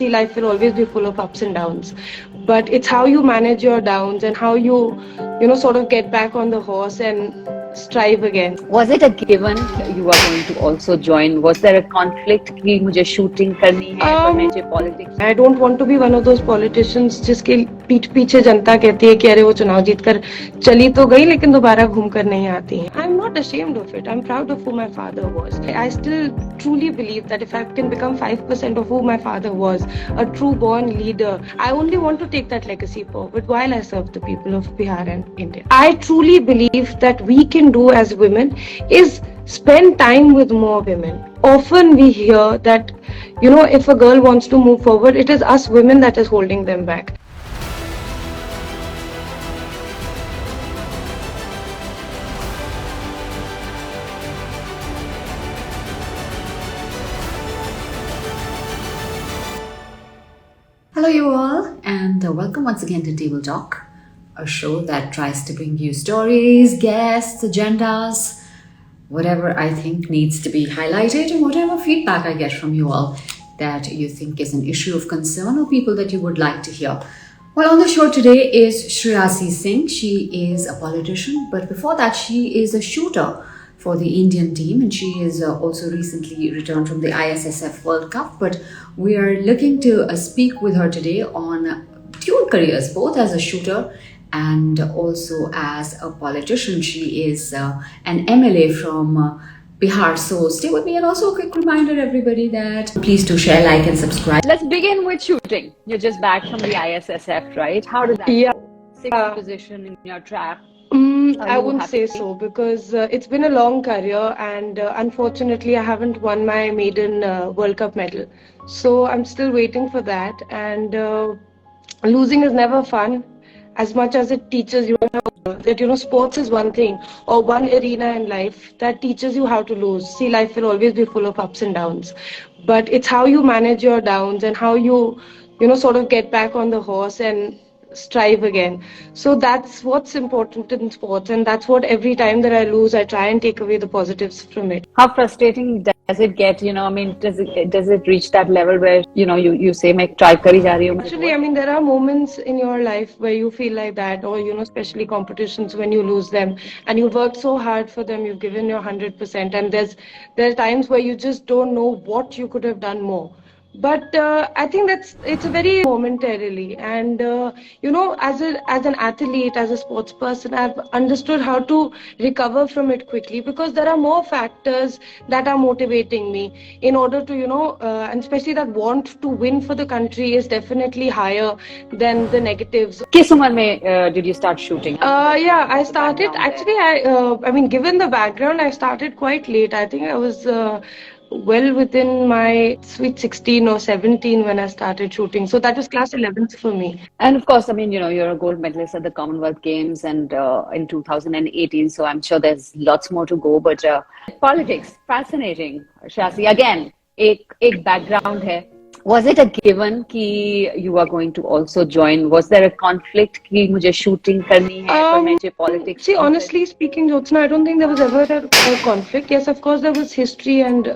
Life will always be full of ups and downs, but it's how you manage your downs and how you sort of get back on the horse and strive again. Was it a given you are going to also join? Was there a conflict कि मुझे shooting करनी है पर मुझे politics? I don't want to be one of those politicians जिसके पीठ पीछे जनता कहती है कि अरे वो चुनाव जीत कर चली तो गई लेकिन दोबारा घूम कर नहीं आती है. I'm not ashamed of it. I'm proud of who my father was. I still truly believe that if I can become 5% of who my father was, a true born leader, I only want to take that legacy forward while I serve the people of Bihar and India. I truly believe that we can do as women is spend time with more women. Often we hear that, if a girl wants to move forward, it is us women that is holding them back. Hello you all, and welcome once again to Table Talk, a show that tries to bring you stories, guests, agendas, whatever I think needs to be highlighted and whatever feedback I get from you all that you think is an issue of concern or people that you would like to hear. Well, on the show today is Shreyasi Singh. She is a politician, but before that she is a shooter for the Indian team, and she is also recently returned from the ISSF World Cup. But we are looking to speak with her today on dual careers, both as a shooter and also as a politician. She is an MLA from Bihar. So stay with me, and also a quick reminder everybody that please do share, like and subscribe. Let's begin with shooting. You're just back from the ISSF, right? How did that? Yeah. Sixth position in your track. I wouldn't say so because it's been a long career, and unfortunately I haven't won my maiden World Cup medal. So I'm still waiting for that, and losing is never fun. As much as it teaches you that sports is one thing or one arena in life that teaches you how to lose. See, life will always be full of ups and downs, but it's how you manage your downs and how you sort of get back on the horse and strive again. So that's what's important in sports, and that's what every time that I lose I try and take away the positives from it. How frustrating does it get? Does it reach that level where you say मैं try करी जा रही हूँ? Actually, there are moments in your life where you feel like that, or especially competitions when you lose them and you've worked so hard for them, you've given your 100%, and there are times where you just don't know what you could have done more. But I think it's a very momentarily, and as an athlete, as a sports person, I've understood how to recover from it quickly, because there are more factors that are motivating me in order to and especially that want to win for the country is definitely higher than the negatives. किस उम्र में did you start shooting? Yeah, I started actually. Given the background, I started quite late. I think I was well within my sweet 16 or 17 when I started shooting. So that was class 11th for me. And of course, you're a gold medalist at the Commonwealth Games and in 2018. So I'm sure there's lots more to go. But politics, fascinating. Shreyasi, again, एक background है. Was it a given कि you are going to also join? Was there a conflict कि मुझे shooting करनी है पर मुझे politics? See, honestly speaking, Jyotsna, I don't think there was ever a conflict. Yes, of course, there was history and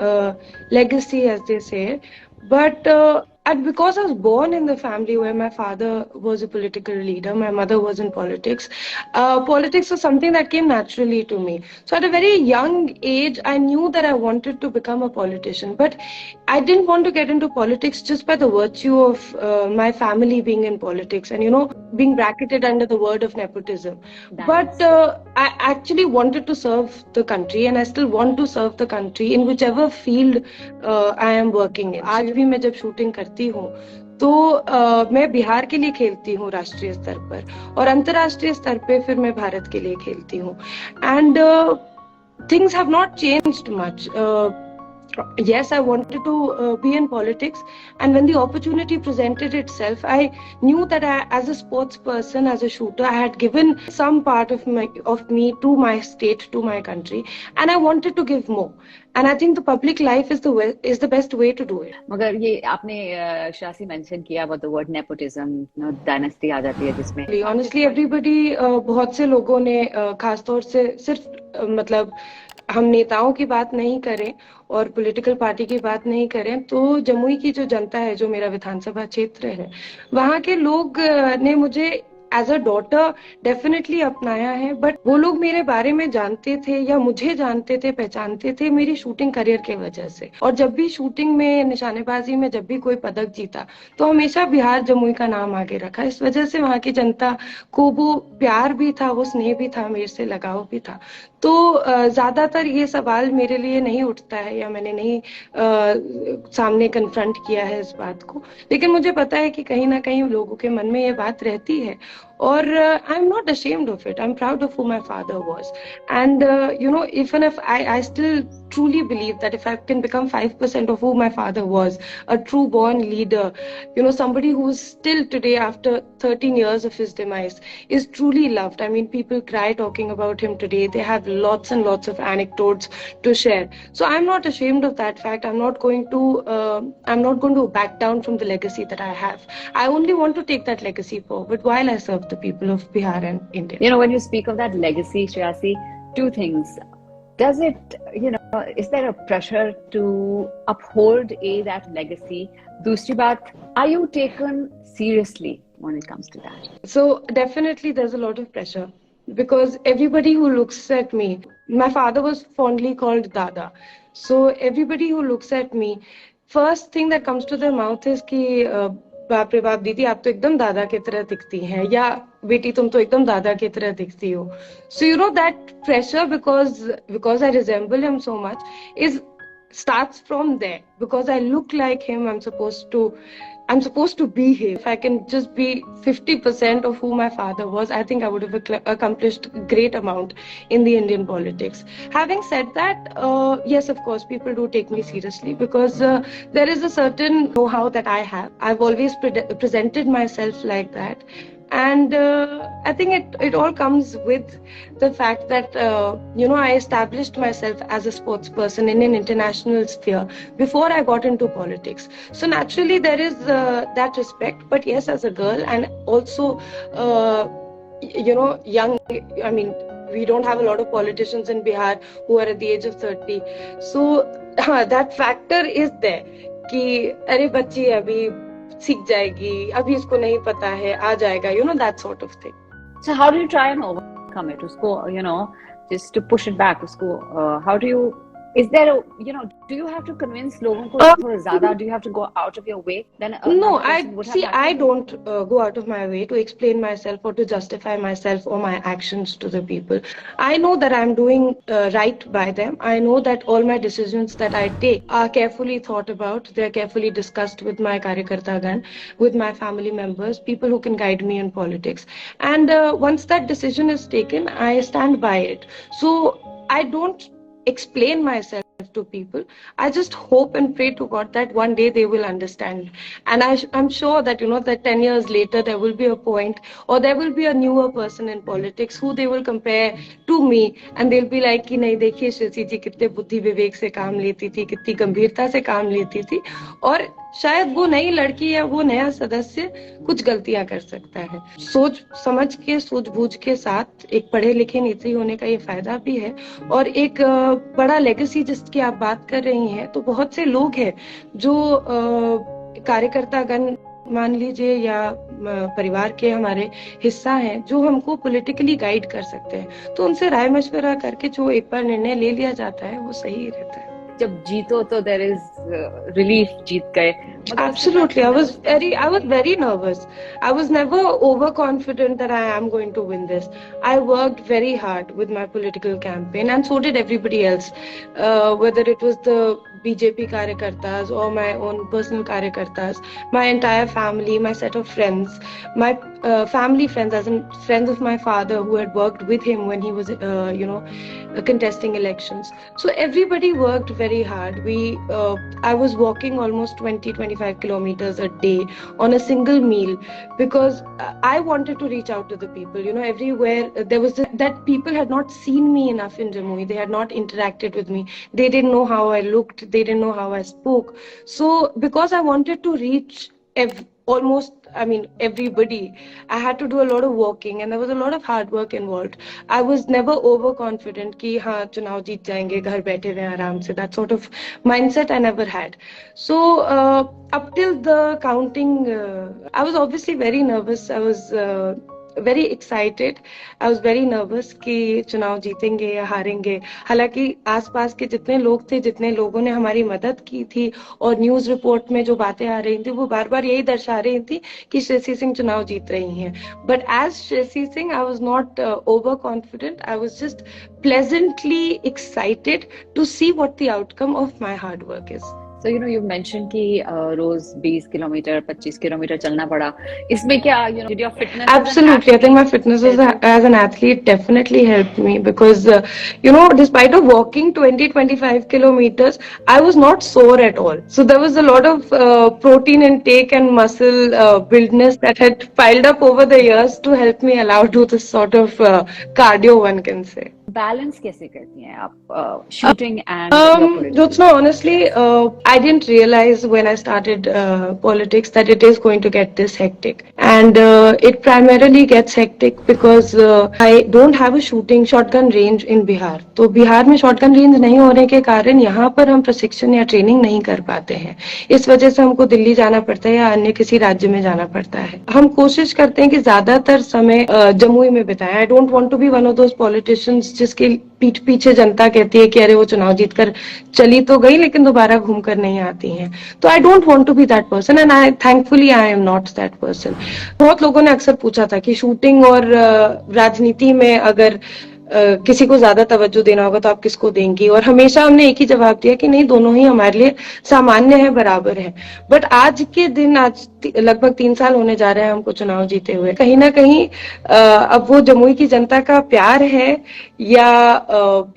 legacy, as they say. But and because I was born in the family where my father was a political leader, my mother was in politics. Politics was something that came naturally to me. So at a very young age, I knew that I wanted to become a politician. But I didn't want to get into politics just by the virtue of my family being in politics and, being bracketed under the word of nepotism. But I actually wanted to serve the country, and I still want to serve the country in whichever field I am working in. आज भी मैं जब shooting करती हूँ तो मैं बिहार के लिए खेलती हूँ राष्ट्रीय स्तर पर, और अंतर्राष्ट्रीय स्तर पे फिर मैं भारत के लिए खेलती हूँ. And things have not changed much. Yes, I wanted to be in politics, and when the opportunity presented itself, I knew that as a sports person, as a shooter, I had given some part of me to my state, to my country, and I wanted to give more. And I think the public life is the best way to do it. मगर ये आपने Shreyasi mention किया about the word nepotism, dynasty आ जाती है जिसमें. Honestly, everybody, बहुत से लोगों ने खासतौर से सिर्फ हम नेताओं की बात नहीं करें और पॉलिटिकल पार्टी की बात नहीं करें, तो जमुई की जो जनता है, जो मेरा विधानसभा क्षेत्र है, वहाँ के लोग ने मुझे एज अ डॉटर डेफिनेटली अपनाया है। बट वो लोग मेरे बारे में जानते थे या मुझे जानते थे, पहचानते थे मेरी शूटिंग करियर के वजह से। और जब भी शूटिंग में, निशानेबाजी में जब भी कोई पदक जीता, तो हमेशा बिहार जमुई का नाम आगे रखा। इस वजह से वहाँ की जनता को वो प्यार भी था, वो स्नेह भी था, मेरे से लगाव भी था। तो ज्यादातर ये सवाल मेरे लिए नहीं उठता है या मैंने नहीं सामने कन्फ्रंट किया है इस बात को। लेकिन मुझे पता है कि कहीं ना कहीं लोगों के मन में ये बात रहती है। और आई am not ashamed of it. I'm proud of who my father was. And even if I still truly believe that if I can become 5% of who my father was, a true born leader, somebody who's still today, after 13 years of his demise, is truly loved. I mean, people cry talking about him today. They have lots and lots of anecdotes to share. So I'm not ashamed of that fact. I'm not going to back down from the legacy that I have. I only want to take that legacy forward while I serve the people of Bihar and India. You know, when you speak of that legacy, Shreyasi, two things. Does it, is there a pressure to uphold that legacy? Dusri baat, are you taken seriously when it comes to that? So definitely there's a lot of pressure, because everybody who looks at me, my father was fondly called Dada. So everybody who looks at me, first thing that comes to their mouth is कि बाप रे बाप दीदी, आप तो एकदम दादा की तरह दिखती हैं, या बेटी तुम तो एकदम दादा की तरह दिखती हो. So that pressure, because I resemble him so much, is starts from there. Because I look like him, I'm supposed to be here. If I can just be 50% of who my father was, I think I would have accomplished a great amount in the Indian politics. Having said that, yes, of course, people do take me seriously, because there is a certain know-how that I have. I've always presented myself like that. And I think it all comes with the fact that, I established myself as a sports person in an international sphere before I got into politics. So naturally there is that respect. But yes, as a girl, and also, young, I mean, we don't have a lot of politicians in Bihar who are at the age of 30. So that factor is there कि अरे बच्ची अभी सीख जाएगी, अभी इसको नहीं पता है, आ जाएगा, that sort of thing. So how do you try and overcome it? Usko, just to push it back, how do you, is there do you have to convince लोगों को थोड़ा ज़्यादा, do you have to go out of your way? Then no, I don't go out of my way to explain myself or to justify myself or my actions to the people. I know that I'm doing right by them. I know that all my decisions that I take are carefully thought about. They're carefully discussed with my Karyakartagan, with my family members, people who can guide me in politics. And once that decision is taken, I stand by it. So I don't explain myself to people. I just hope and pray to God that one day they will understand. And I'm sure that, that 10 years later, there will be a point, or there will be a newer person in politics who they will compare to me, and they'll be like, कि नहीं देखिए श्रेयसी जी कितने बुद्धि विवेक से काम लेती थी, कितनी गंभीरता से काम लेती थी, और शायद वो नई लड़की या वो नया सदस्य कुछ गलतियां कर सकता है. सोच समझ के, सूझबूझ के साथ एक पढ़े लिखे नेत्री होने का ये फायदा भी है. और एक बड़ा लेगेसी जिसकी आप बात कर रही हैं, तो बहुत से लोग हैं जो कार्यकर्तागण मान लीजिए या परिवार के हमारे हिस्सा हैं, जो हमको पॉलिटिकली गाइड कर सकते हैं. तो उनसे राय मशवरा करके जो एक बार निर्णय ले लिया जाता है, वो सही रहता है. जब जीतो तो there is relief, जीत गए. Absolutely. I was very nervous. I was never overconfident that I am going to win this. I worked very hard with my political campaign, and so did everybody else. Whether it was the BJP karyakartas or my own personal karyakartas, my entire family, my set of friends, my family friends, as in friends of my father who had worked with him when he was, contesting elections. So everybody worked very hard. I was walking almost 20-25 kilometers a day on a single meal, because I wanted to reach out to the people. Everywhere there was that people had not seen me enough in Jamui. They had not interacted with me. They didn't know how I looked. They didn't know how I spoke. So because I wanted to reach almost, I mean, everybody. I had to do a lot of walking and there was a lot of hard work involved. I was never overconfident कि हाँ चुनाव जीत जाएंगे घर बैठे रहे आराम से. That sort of mindset I never had. So up till the counting, I was obviously very nervous. I was very excited. I was very nervous कि चुनाव जीतेंगे या हारेंगे. हालांकि आसपास के जितने लोग थे, जितने लोगों ने हमारी मदद की थी और न्यूज रिपोर्ट में जो बातें आ रही थी वो बार बार यही दर्शा रही थी कि श्रेयसी सिंह चुनाव जीत रही हैं. But as Shreyasi Singh I was not overconfident. I was just pleasantly excited to see what the outcome of my hard work is. So, you mentioned कि रोज 20 किलोमीटर 25 किलोमीटर चलना पड़ा. इसमें क्या, did your fitness? Absolutely, I think my fitness as an athlete definitely helped me because, despite of walking 20-25 kilometers, I was not sore at all. So there was a lot of protein intake and muscle buildness that had piled up over the years to help me allow to this sort of cardio, one can say. Balance कैसे करती हैं आप shooting and your politics? Jyotsna, honestly, I didn't realize when I started politics that it is going to get this hectic. And it primarily gets hectic because I don't have a shotgun range in Bihar. तो बिहार में shotgun range नहीं होने के कारण यहाँ पर हम प्रशिक्षण या ट्रेनिंग नहीं कर पाते हैं. इस वजह से हमको दिल्ली जाना पड़ता है या अन्य किसी राज्य में जाना पड़ता है. हम कोशिश करते हैं कि ज्यादातर समय जमुई में बिताएं. I don't want to be one of those politicians जिसके पीछे जनता कहती है कि अरे वो चुनाव जीतकर चली तो गई लेकिन दोबारा घूमकर नहीं आती हैं. तो I don't want to be that person and I thankfully I am not that person. बहुत लोगों ने अक्सर पूछा था कि शूटिंग और राजनीति में अगर किसी को ज्यादा तवज्जो देना होगा तो आप किसको देंगी. और हमेशा हमने एक ही जवाब दिया कि नहीं, दोनों ही हमारे लिए सामान्य है, बराबर है. बट आज के दिन, आज लगभग 3 साल होने जा रहे हैं हमको चुनाव जीते हुए, कहीं ना कहीं अब वो जमुई की जनता का प्यार है या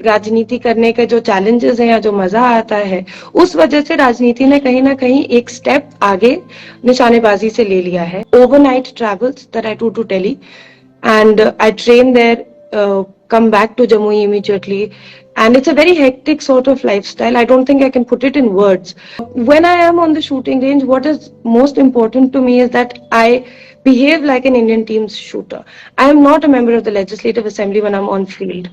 राजनीति करने के जो चैलेंजेस हैं या जो मजा आता है, उस वजह से राजनीति ने कहीं ना कहीं एक स्टेप आगे निशानेबाजी से ले लिया है. Overnight travels that I do to Delhi and I train there, come back to Jamui immediately, and it's a very hectic sort of lifestyle. I don't think I can put it in words. When I am on the shooting range, what is most important to me is that I behave like an Indian team's shooter. I am not a member of the Legislative Assembly when I'm on field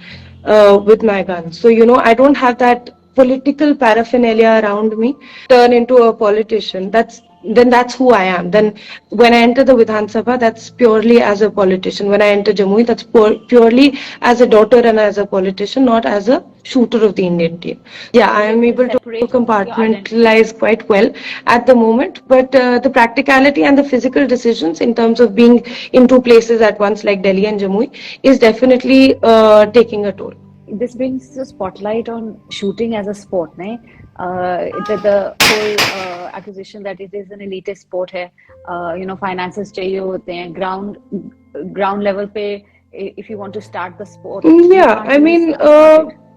with my gun. So, I don't have that political paraphernalia around me turn into a politician. That's who I am. Then when I enter the Vidhan Sabha, that's purely as a politician. When I enter Jamui, that's purely as a daughter and as a politician, not as a shooter of the Indian team. Yeah, I am able to compartmentalize quite well at the moment, but the practicality and the physical decisions in terms of being in two places at once like Delhi and Jamui is definitely taking a toll. This brings the spotlight on shooting as a sport, nahin? The whole accusation that it is an elitist sport है, finances चाहिए होते हैं, ground level पे, if you want to start the sport. Yeah, I mean,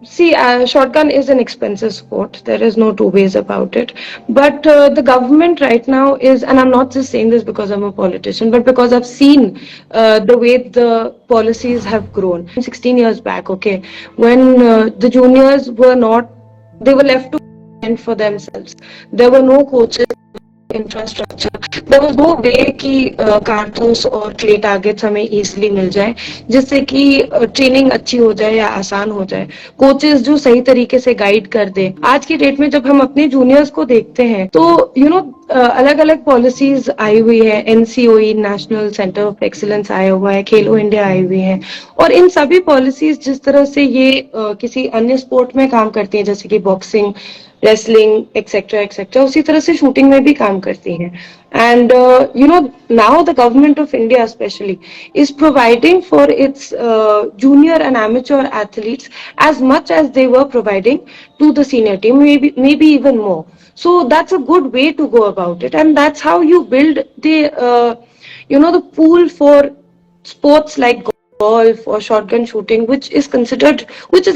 see, shotgun is an expensive sport. There is no two ways about it. But the government right now is, and I'm not just saying this because I'm a politician, but because I've seen the way the policies have grown. 16 years back, okay, when the juniors were not, they were left to fend for themselves. There were no coaches, infrastructure. There was no way कि कारतूस और clay targets हमें easily मिल जाए जिससे कि training अच्छी हो जाए या आसान हो जाए. कोचेस जो सही तरीके से गाइड कर दे. आज की डेट में जब हम अपने जूनियर्स को देखते हैं तो अलग अलग पॉलिसीज आई हुई है. NCOE, national centre of excellence आया हुआ है, खेलो इंडिया आई हुई है, और इन सभी पॉलिसीज जिस तरह से ये किसी अन्य स्पोर्ट में काम करती है जैसे कि बॉक्सिंग, रेसलिंग, एक्सेट्रा एक्सेट्रा, उसी तरह से शूटिंग में भी काम करती हैं. And now the government of India especially is providing for its junior and amateur athletes as much as they were providing to the senior team, maybe even more. So that's a good way to go about it, and that's how you build the pool for sports like golf or shotgun shooting, which is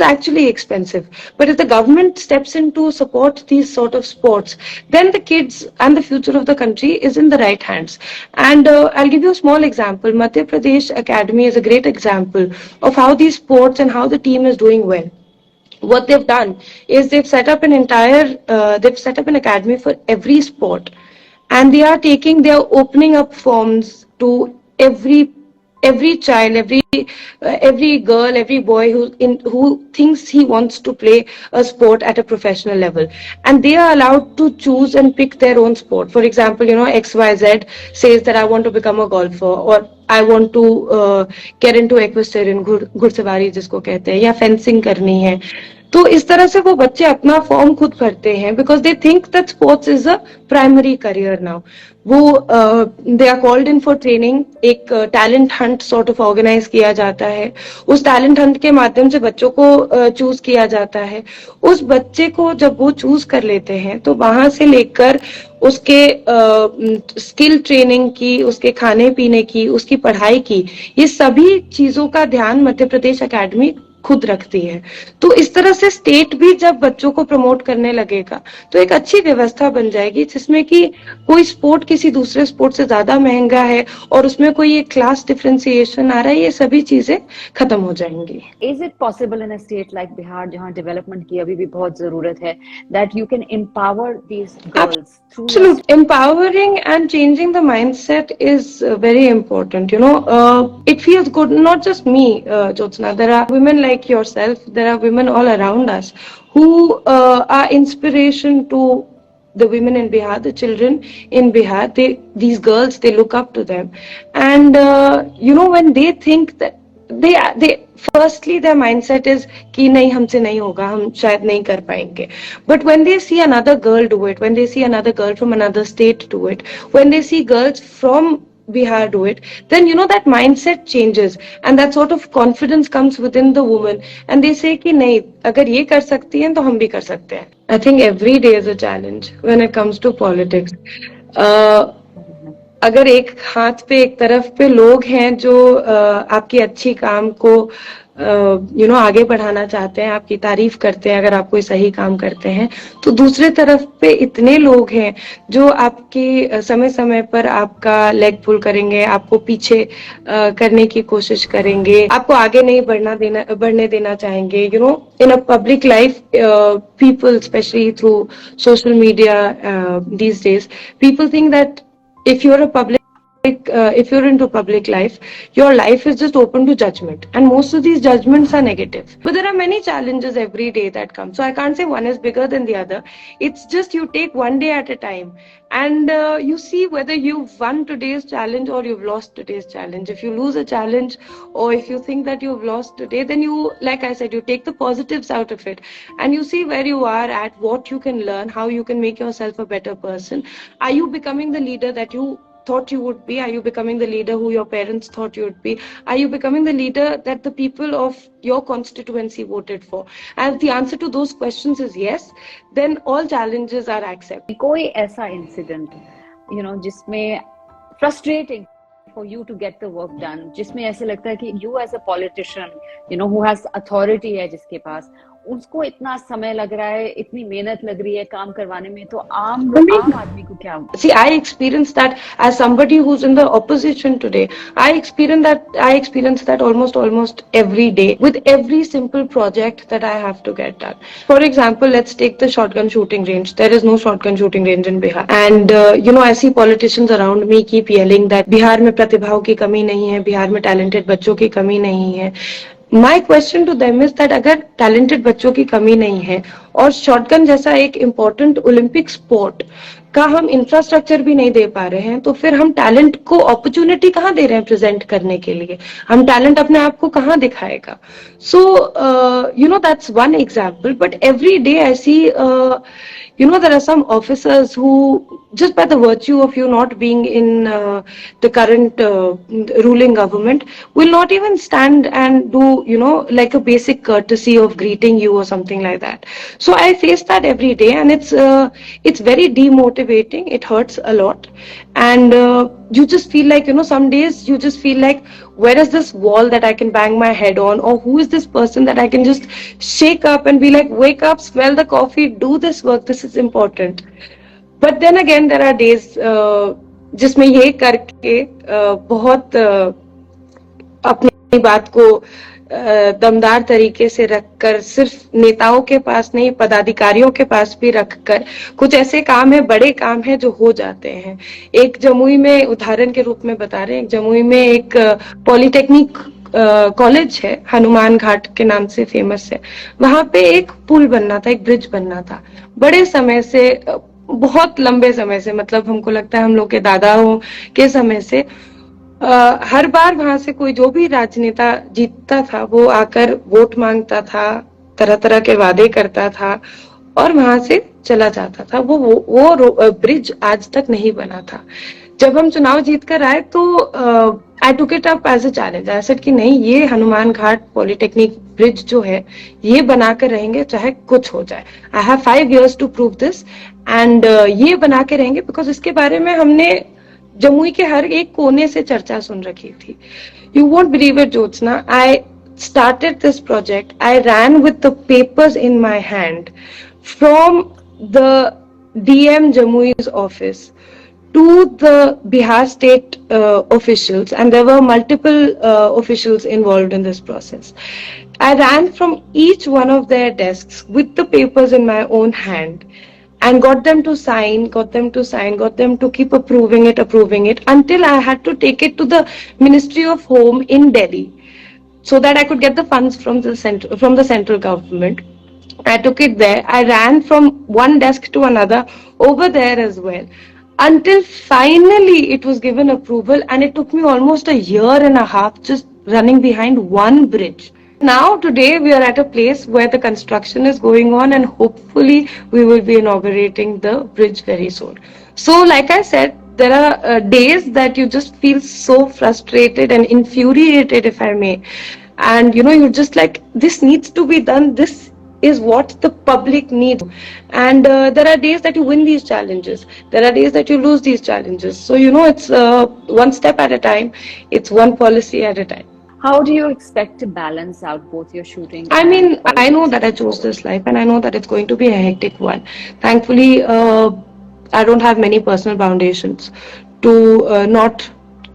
actually expensive. But if the government steps in to support these sort of sports, then the kids and the future of the country is in the right hands. And I'll give you a small example. Madhya Pradesh Academy is a great example of how these sports and how the team is doing well. What they've done is they've set up an academy for every sport. and they are opening up forms to every child, every girl, every boy who thinks he wants to play a sport at a professional level, and they are allowed to choose and pick their own sport. For example, XYZ says that I want to become a golfer, or I want to get into equestrian, घुड़सवारी जिसको कहते हैं, या fencing करनी है. तो इस तरह से वो बच्चे अपना फॉर्म खुद भरते हैं, because they think that sports is a primary career now. वो they are called in for training. एक talent hunt sort of organise किया जाता है. उस टैलेंट हंट के माध्यम से बच्चों को चूज किया जाता है. उस बच्चे को जब वो चूज कर लेते हैं, तो वहां से लेकर उसके स्किल ट्रेनिंग की, उसके खाने पीने की, उसकी पढ़ाई की, ये सभी चीजों का ध्यान मध्य प्रदेश एकेडमी खुद रखती है. तो इस तरह से स्टेट भी जब बच्चों को प्रमोट करने लगेगा, तो एक अच्छी व्यवस्था बन जाएगी, जिसमें कि कोई स्पोर्ट किसी दूसरे स्पोर्ट से ज्यादा महंगा है और उसमें कोई एक क्लास डिफरेंशिएशन आ रहा है, ये सभी चीजें खत्म हो जाएंगी. Is it possible in a state like Bihar, जहाँ डेवलपमेंट की अभी भी बहुत जरूरत है, that you can empower these girls through Absolutely. Empowering and changing the mindset is very important. It feels good, not just me, Jyotsna. There are women like yourself, there are women all around us who are inspiration to the women in Bihar, the children in Bihar. These girls, they look up to them. And, when they think that they firstly their mindset is कि नहीं, हमसे नहीं होगा, हम शायद नहीं कर पाएंगे. But when they see another girl do it, when they see another girl from another state do it, when they see girls from Bihar do it, then that mindset changes, and that sort of confidence comes within the woman, and they say कि नहीं, अगर ये कर सकती हैं तो हम भी कर सकते हैं. I think every day is a challenge when it comes to politics. अगर एक हाथ पे, एक तरफ पे लोग हैं जो आपकी अच्छी काम को आगे बढ़ाना चाहते हैं, आपकी तारीफ करते हैं अगर आप कोई सही काम करते हैं, तो दूसरे तरफ पे इतने लोग हैं जो आपके समय समय पर आपका लेग पुल करेंगे, आपको पीछे करने की कोशिश करेंगे, आपको आगे नहीं बढ़ने देना चाहेंगे. In a public life, people, especially through social media these days, people think that if you're into public life, your life is just open to judgment, and most of these judgments are negative. But there are many challenges every day that come, so I can't say one is bigger than the other. It's just you take one day at a time, and you see whether you've won today's challenge or you've lost today's challenge. If you lose a challenge, or if you think that you've lost today, then you, like I said, you take the positives out of it, and you see where you are at, what you can learn, how you can make yourself a better person. Are you becoming the leader that you thought you would be? Are you becoming the leader who your parents thought you would be? Are you becoming the leader that the people of your constituency voted for? And if the answer to those questions is yes, then all challenges are accepted. कोई ऐसा incident, जिसमें frustrating for you to get the work done, जिसमें ऐसे लगता है कि you as a politician, who has authority है जिसके पास, उसको इतना समय लग रहा है, इतनी मेहनत लग रही है काम करवाने में, तो आम आदमी को क्या? See, I experienced that as somebody who's in the opposition today. I experience that almost every day with every simple project that I have to get done. For example, let's take the shotgun shooting range. There is no shotgun shooting range in Bihar, and I see politicians around me keep yelling that Bihar में प्रतिभाओं की कमी नहीं है, बिहार में talented बच्चों की कमी नहीं है. My question to them is that अगर talented बच्चों की कमी नहीं है और शॉटगन जैसा एक इम्पोर्टेंट ओलंपिक स्पोर्ट का हम इंफ्रास्ट्रक्चर भी नहीं दे पा रहे हैं, तो फिर हम टैलेंट को अपॉर्चुनिटी कहाँ दे रहे हैं प्रेजेंट करने के लिए? हम टैलेंट अपने आप को कहाँ दिखाएगा? So that's one example, but every day I see there are some officers who, just by the virtue of you not being in the current ruling government, will not even stand and do like a basic courtesy of greeting you or something like that. So I face that every day, and it's very demotivating. It hurts a lot, and you just feel like some days you just feel like, where is this wall that I can bang my head on, or who is this person that I can just shake up and be like, wake up, smell the coffee, do this work, this is important. But then again, there are days जिसमें ये करके बहुत अपनी बात को दमदार तरीके से रखकर, सिर्फ नेताओं के पास नहीं पदाधिकारियों के पास भी रखकर, कुछ ऐसे काम है, बड़े काम है जो हो जाते हैं। एक जमुई में उदाहरण के रूप में बता रहे हैं, जमुई में एक पॉलिटेक्निक कॉलेज है, हनुमान घाट के नाम से फेमस है। वहां पे एक पुल बनना था, एक ब्रिज बनना था, बड़े समय से, बहुत लंबे समय से, मतलब हमको लगता है हम लोग के दादाओं के समय से हर बार वहां से कोई जो भी राजनेता जीतता था वो आकर वोट मांगता था, तरह तरह के वादे करता था और वहां से चला जाता था। वो ब्रिज आज तक नहीं बना था। जब हम चुनाव जीत कर आए तो I took it up as a challenge. I said कि नहीं, ये हनुमान घाट पॉलिटेक्निक ब्रिज जो है ये बना कर रहेंगे चाहे कुछ हो जाए। I have 5 years to prove this and ये बना के रहेंगे, बिकॉज इसके बारे में हमने जमुई के हर एक कोने से चर्चा सुन रखी थी। You won't believe it Jyotsna, I started this project. I ran with the papers in my hand from the DM Jamui's office to the Bihar state officials, and there were multiple officials involved in this process. I ran from each one of their desks with the papers in my own hand and got them to sign, got them to keep approving it until I had to take it to the Ministry of Home in Delhi so that I could get the funds from the central government. I took it there. I ran from one desk to another over there as well until finally it was given approval, and it took me almost a year and a half just running behind one bridge. Now today we are at a place where the construction is going on and hopefully we will be inaugurating the bridge very soon. So like I said, there are days that you just feel so frustrated and infuriated, if I may, and you're just like, this needs to be done, this is what the public needs. And there are days that you win these challenges, there are days that you lose these challenges. So it's one step at a time, it's one policy at a time. How do you expect to balance out both your shooting? I mean, I know that I chose this life and I know that it's going to be a hectic one. Thankfully, I don't have many personal foundations to not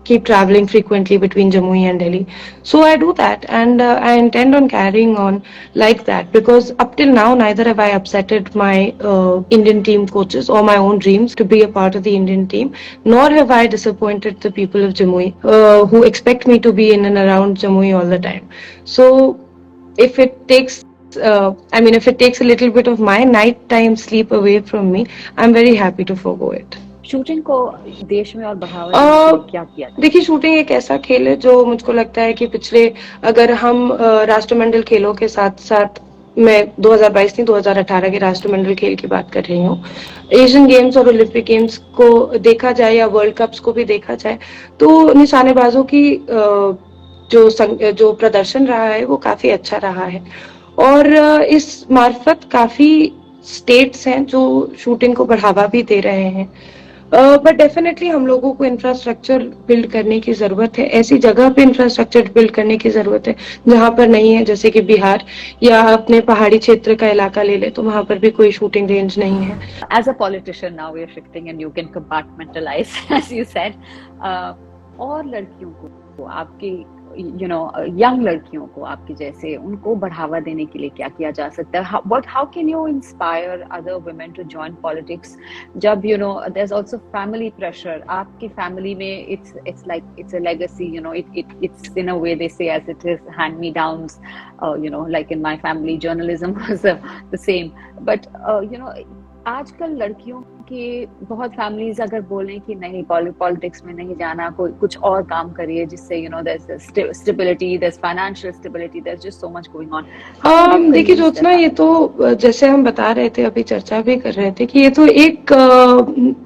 keep traveling frequently between Jamui and Delhi. So I do that, and I intend on carrying on like that, because up till now, neither have I upsetted my Indian team coaches or my own dreams to be a part of the Indian team, nor have I disappointed the people of Jamui who expect me to be in and around Jamui all the time. So if it takes if it takes a little bit of my nighttime sleep away from me, I'm very happy to forgo it. Shooting को देश में और बढ़ावा देने के लिए क्या किया? देखिए, शूटिंग एक ऐसा खेल है जो मुझको लगता है कि पिछले, अगर हम राष्ट्रमंडल खेलों के साथ साथ, मैं 2022 नहीं 2018 के राष्ट्रमंडल खेल की बात कर रही हूँ, एशियन गेम्स और ओलंपिक गेम्स को देखा जाए या वर्ल्ड कप्स को भी देखा जाए, तो निशानेबाजों की जो प्रदर्शन रहा है वो काफी अच्छा रहा है। और इस मार्फत काफी स्टेट्स हैं जो शूटिंग को बढ़ावा भी दे रहे हैं। बट डेफिनेटली हम लोगों को इंफ्रास्ट्रक्चर बिल्ड करने की जरूरत है, ऐसी जगह पे इंफ्रास्ट्रक्चर बिल्ड करने की जरूरत है जहां पर नहीं है, जैसे कि बिहार या अपने पहाड़ी क्षेत्र का इलाका ले ले तो वहां पर भी कोई शूटिंग रेंज नहीं है। As a politician now we are shifting and you can compartmentalise as you said, और लड़कियों को आपकी यंग लड़कियों को आपकी जैसे उनको बढ़ावा देने के लिए क्या किया जा सकता है? How can you inspire other women to join politics जब there is also family pressure? आपकी फैमिली में it's like it's a legacy, it's in a way they say as it is hand me downs, like in my family journalism was the same, but आजकल लड़कियों के बहुत families अगर बोलें कि नहीं पॉलिटिक्स में नहीं जाना, कोई कुछ और काम करिए जिससे there is stability, there is financial stability, there is just so much going on. देखिए ज्योत्सना, ये तो जैसे हम बता रहे थे, अभी चर्चा भी कर रहे थे कि ये तो एक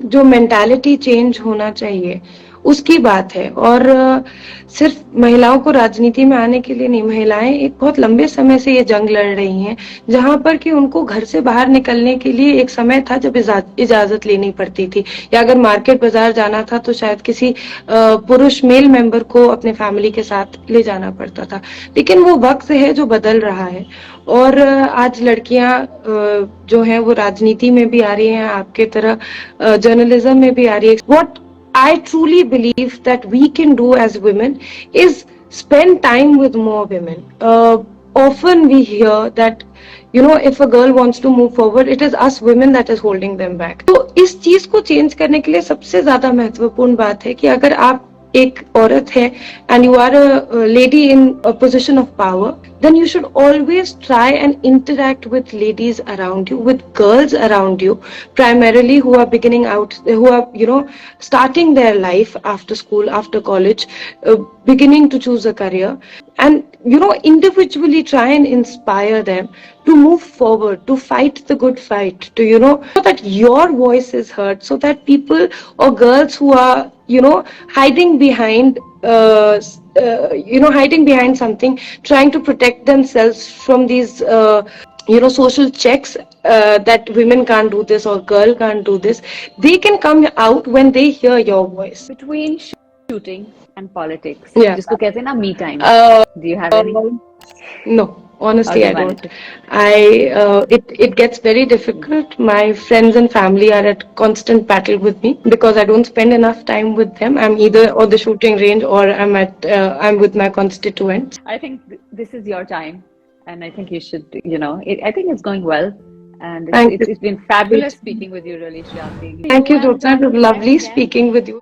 जो मेंटालिटी चेंज होना चाहिए उसकी बात है। और सिर्फ महिलाओं को राजनीति में आने के लिए नहीं, महिलाएं एक बहुत लंबे समय से ये जंग लड़ रही हैं, जहां पर कि उनको घर से बाहर निकलने के लिए एक समय था जब इजाजत लेनी पड़ती थी, या अगर मार्केट बाजार जाना था तो शायद किसी पुरुष मेल मेंबर को अपने फैमिली के साथ ले जाना पड़ता था। लेकिन वो वक्त है जो बदल रहा है, और आज लड़कियां जो हैं वो राजनीति में भी आ रही हैं, आपके तरह जर्नलिज्म में भी आ रही है। What I truly believe that we can do as women is spend time with more women. Often we hear that, if a girl wants to move forward, it is us women that is holding them back. तो इस चीज को change करने के लिए सबसे ज्यादा महत्वपूर्ण बात है कि अगर आप एक औरत है and you are a lady in a position of power, then you should always try and interact with ladies around you, with girls around you, primarily who are beginning out, who are, starting their life after school, after college, beginning to choose a career, and, individually try and inspire them to move forward, to fight the good fight, to, so that your voice is heard, so that people or girls who are, hiding behind, hiding behind something, trying to protect themselves from these, social checks, that women can't do this or girl can't do this, they can come out when they hear your voice. Between shooting and politics, Yeah. जिसको कहते हैं ना me time. Do you have any? No, honestly, How I do you don't. manage It gets very difficult. My friends and family are at constant battle with me because I don't spend enough time with them. I'm either on the shooting range or I'm with my constituents. I think this is your time, and I think you should, I think it's going well, and Thank you. it's been fabulous speaking with you, really, Shreyasi. Thank you, And Jyotsna. It was lovely let's get speaking with you.